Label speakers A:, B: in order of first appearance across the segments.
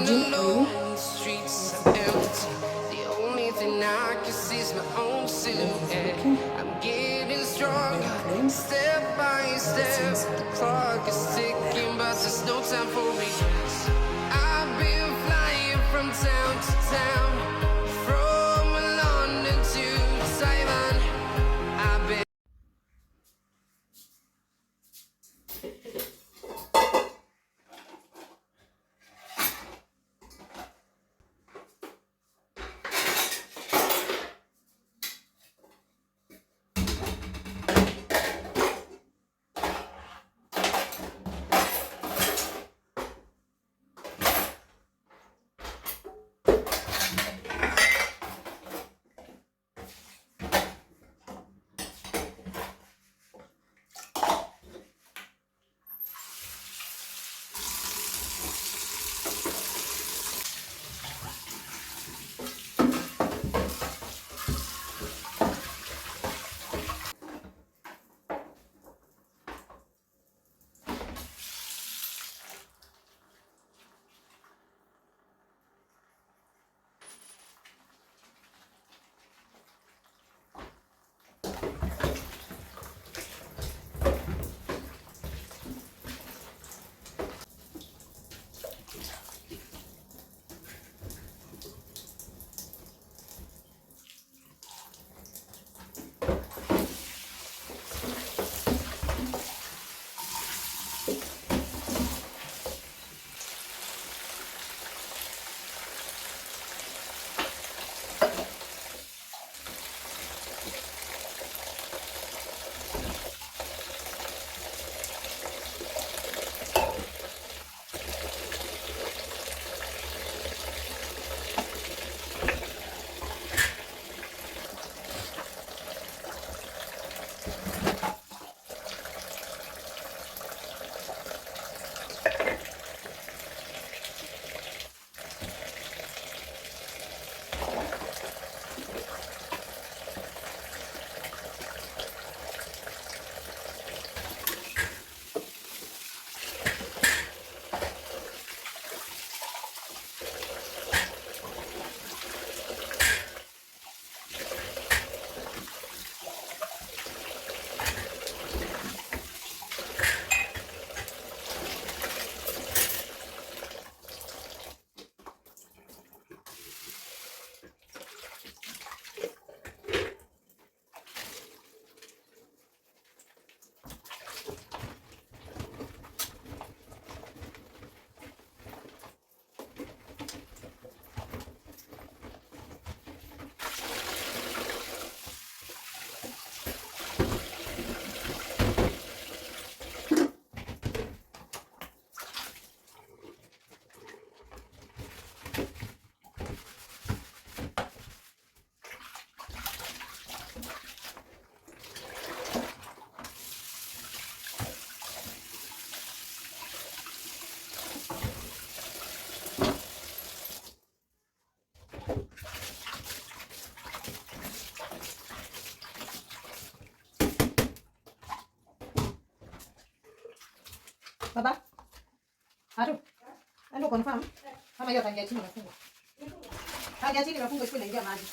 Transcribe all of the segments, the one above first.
A: detergent oil.
B: The streets are empty. The only thing I can see is my own silhouette. I'm getting stronger, step by step. The clock is ticking, but there's no time for regrets. I've been flying from town to town, from London to Taiwan. I've been
A: Baba, Hatu, endo confirm kama hiyo tangia chini imefungwa. Tangia chini imefungwa isipo inaingia maji.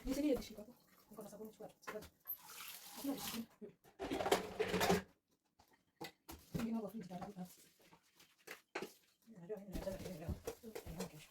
A: Nisaidie kishika hapo. Niko na sabuni chukua. Hakuna kishika. Ngine hapo friji tayari. Najua mimi nataka kile leo. Kesho.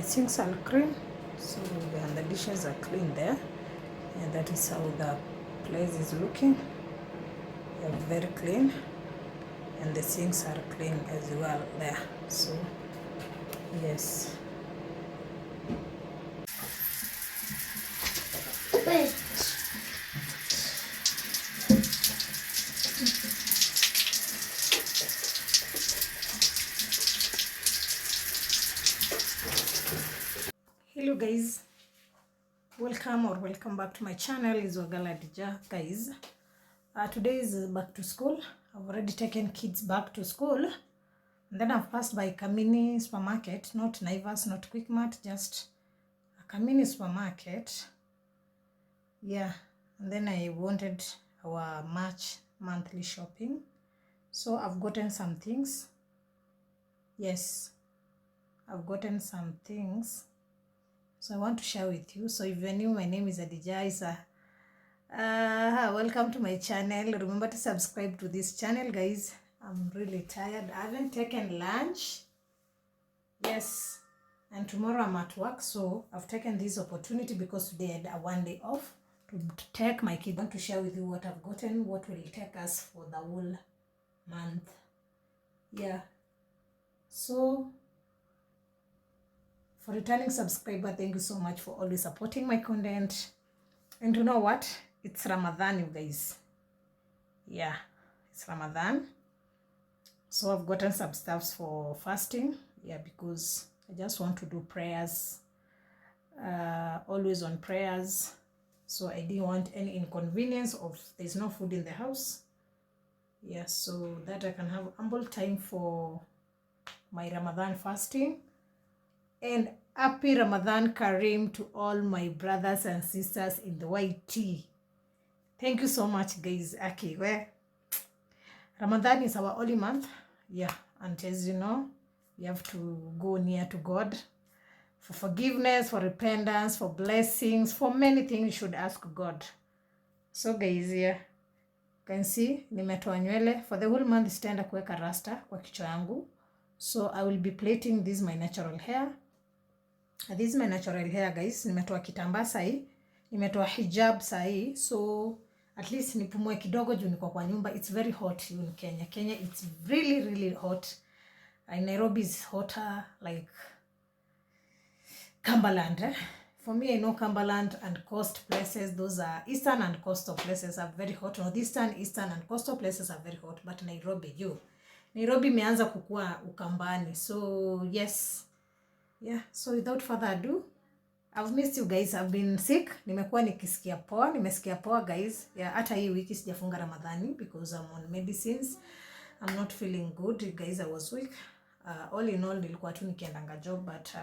A: the sinks are clean, so and the dishes are clean there, and that is how the place is looking. They're very clean, and the sinks are clean as well there. So yes. Hello guys, welcome back to my channel. Is Wagala Dija guys. Today is back to school. I've already taken kids back to school, and then I've passed by Kamini supermarket, not Naivas, not Quickmart, just a Kamini supermarket. Yeah, and then I wanted our March monthly shopping, so I've gotten some things. Yes, I've gotten some things, so I want to share with you. So if you're new, my name is Adija Isa. Welcome to my channel. Remember to subscribe to this channel guys. I'm really tired. I haven't taken lunch. Yes, and tomorrow I'm at work, so I've taken this opportunity because today I had a one day off to take my kid. I want to share with you what I've gotten, what will take us for the whole month. Yeah, so for returning subscriber, thank you so much for always supporting my content. And you know what, it's Ramadan, you guys. Yeah, it's Ramadan, so I've gotten some stuffs for fasting. Yeah, because I just want to do prayers, always on prayers. So I didn't want any inconvenience of there's no food in the house. Yeah, so that I can have ample time for my Ramadan fasting. And happy Ramadan Kareem to all my brothers and sisters in the YT. Thank you so much guys. Okay, well, Ramadan is our holy month. Yeah, and as you know, we have to go near to God for forgiveness, for repentance, for blessings, for many things you should ask God. So guys, yeah, you can see nimetoa nywele for the whole month. Sitaenda kuweka rasta kwa kichwa yangu, so I will be plaiting this my natural hair. This is my natural hair guys. Nimetoa kitambaa sahi, nimetoa hijab sahi, so at least nipumue kidogo juu niko kwa nyumba. It's very hot in Kenya. Kenya it's really hot. In Nairobi is hotter like Cumberland. For me, I know Cumberland and coast places, those are eastern and coastal places are very hot. Northeastern, eastern and coastal places are very hot, but Nairobi imeanza kukua Ukambani. So yes, yeah, so without further ado, I've missed you guys. I've been sick. Nimekuwa nimesikia poa guys. Yeah, hata hii wiki sijafunga Ramadhani because I'm on medicines. I'm not feeling good guys. I was weak. All in all nilikuwa tu nikiendanga job, but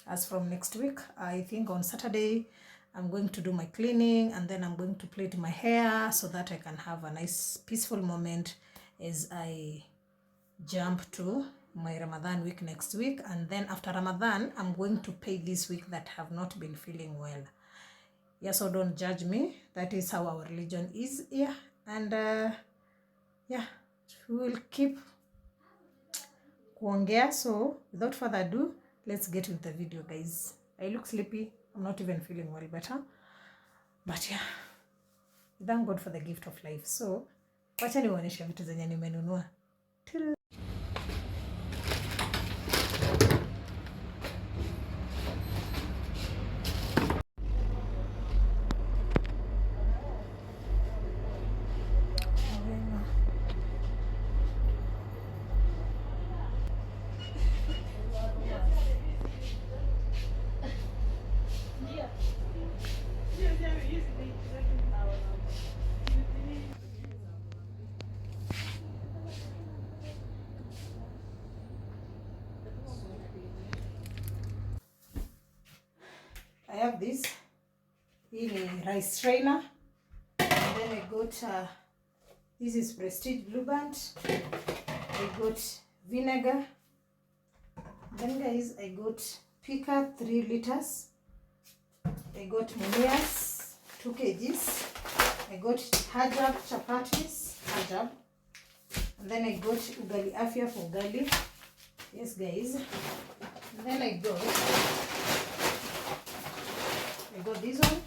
A: as from next week, I think on Saturday I'm going to do my cleaning, and then I'm going to plait my hair so that I can have a nice peaceful moment as I jump to my Ramadan week next week. And then after Ramadan, I'm going to pay this week that have not been feeling well. Yeah, so don't judge me. That is how our religion is. Yeah, and yeah, we will keep kuongea. So without further ado, let's get with the video guys. I look sleepy. I'm not even feeling well better, but yeah, thank God for the gift of life. So wacha niwaonyeshe vitu zenye nimenunua. I have this in rice strainer, and then I got this is Prestige Blue Band. I got vinegar. Then guys, I got Pika 3 liters. I got Munias 2 kgs. I got Hajab chapatis, Hajab. And then I got Ugali Afia for ugali. Yes guys. And then I got this one.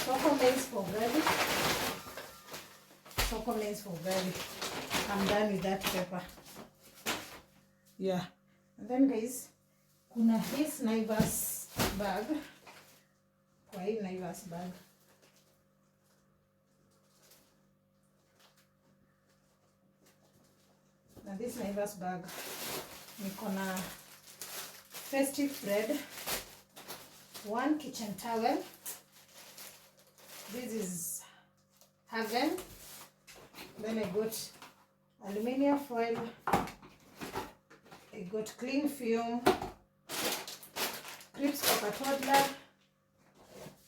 A: Choco maize for gravy. Choco maize for gravy. I'm done with that pepper. Yeah. And then guys, kuna his Naivas bag. Kwa hii Naivas bag. Now this Naivas bag, niko na festive bread, 1 kitchen towel. This is Haven. Then I got aluminium foil. I got cling film, crisps for a toddler.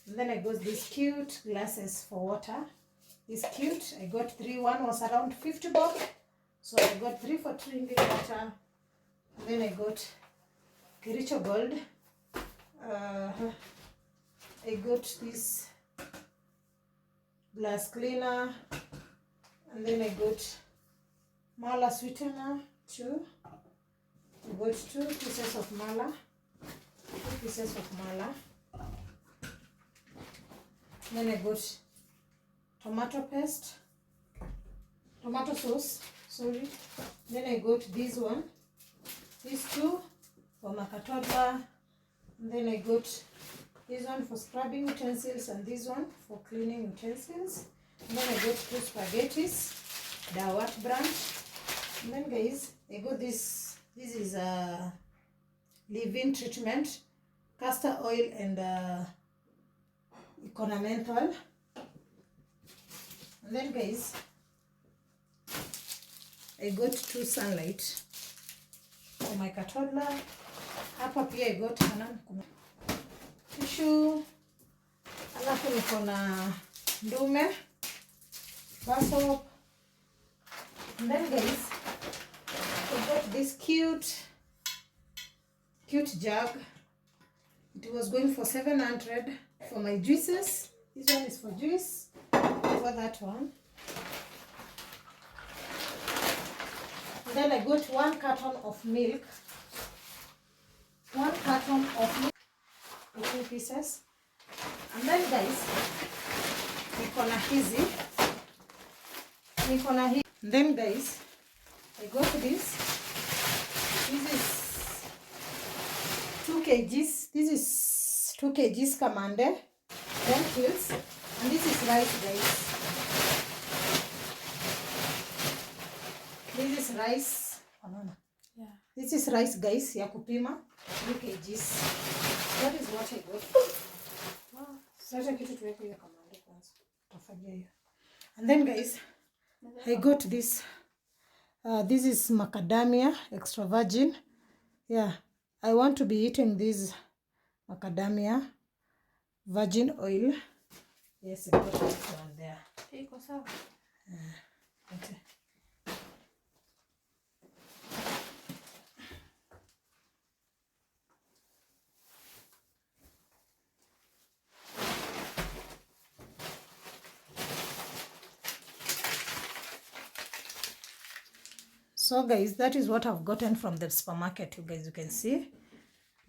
A: And then I got these cute glasses for water. This cute. I got 3. One was around 50 bob. So I got 3 for drinking water. And then I got Kericho Gold. I got this glass cleaner. And then I got mala sweetener too. I got 2 pieces of mala. 2 pieces of mala. Then I got tomato paste. Tomato sauce. Sorry. Then I got this one. These 2 for Makatodla. And then I got this one for scrubbing utensils and this one for cleaning utensils. And then I got 2 spaghettis, Dawat brand. And then guys, I got this. This is a leave-in treatment, castor oil and economental. And then guys, I got 2 sunlight for my toddler. Hapa pia I got tissue. Alafu niko na ndume, bar soap. And then guys, I got this cute jug. It was going for 700 for my juices. This one is for juice. For that one. And then I got 1 carton of milk. 1 carton of milk. 2 pieces. And then guys, niko na hizi. And then guys, I got this. This is 2 kgs. This is 2 kgs Kamande. Lentils. And this is rice guys. This is rice. Yeah. This is rice guys ya kupima 2 kgs. That is what I got. Wow. Sasa kitu tuweke hiyo Kamande kwanza. Tutafanyia hiyo. And then guys, I got this. This is macadamia extra virgin. Yeah, I want to be eating this macadamia virgin oil. Yes, I got that one there. Okay. So guys, that is what I've gotten from the supermarket. You guys, you can see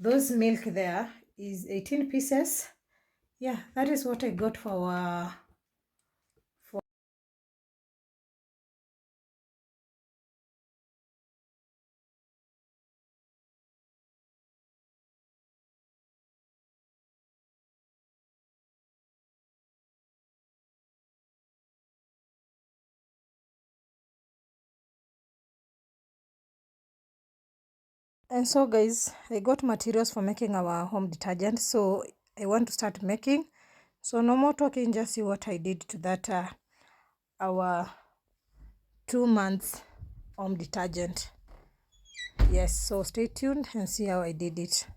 A: those milk there is 18 pieces. Yeah, that is what I got for our And so guys, I got materials for making our home detergent, so I want to start making. So no more talking, just see what I did to that our 2 months home detergent. Yes, so stay tuned and see how I did it.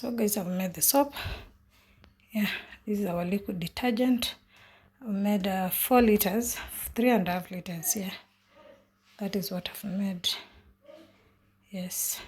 A: So guys, I've made the soap. Yeah, this is our liquid detergent. I've made 4 liters, 3.5 liters. Yeah, that is what I've made. Yes.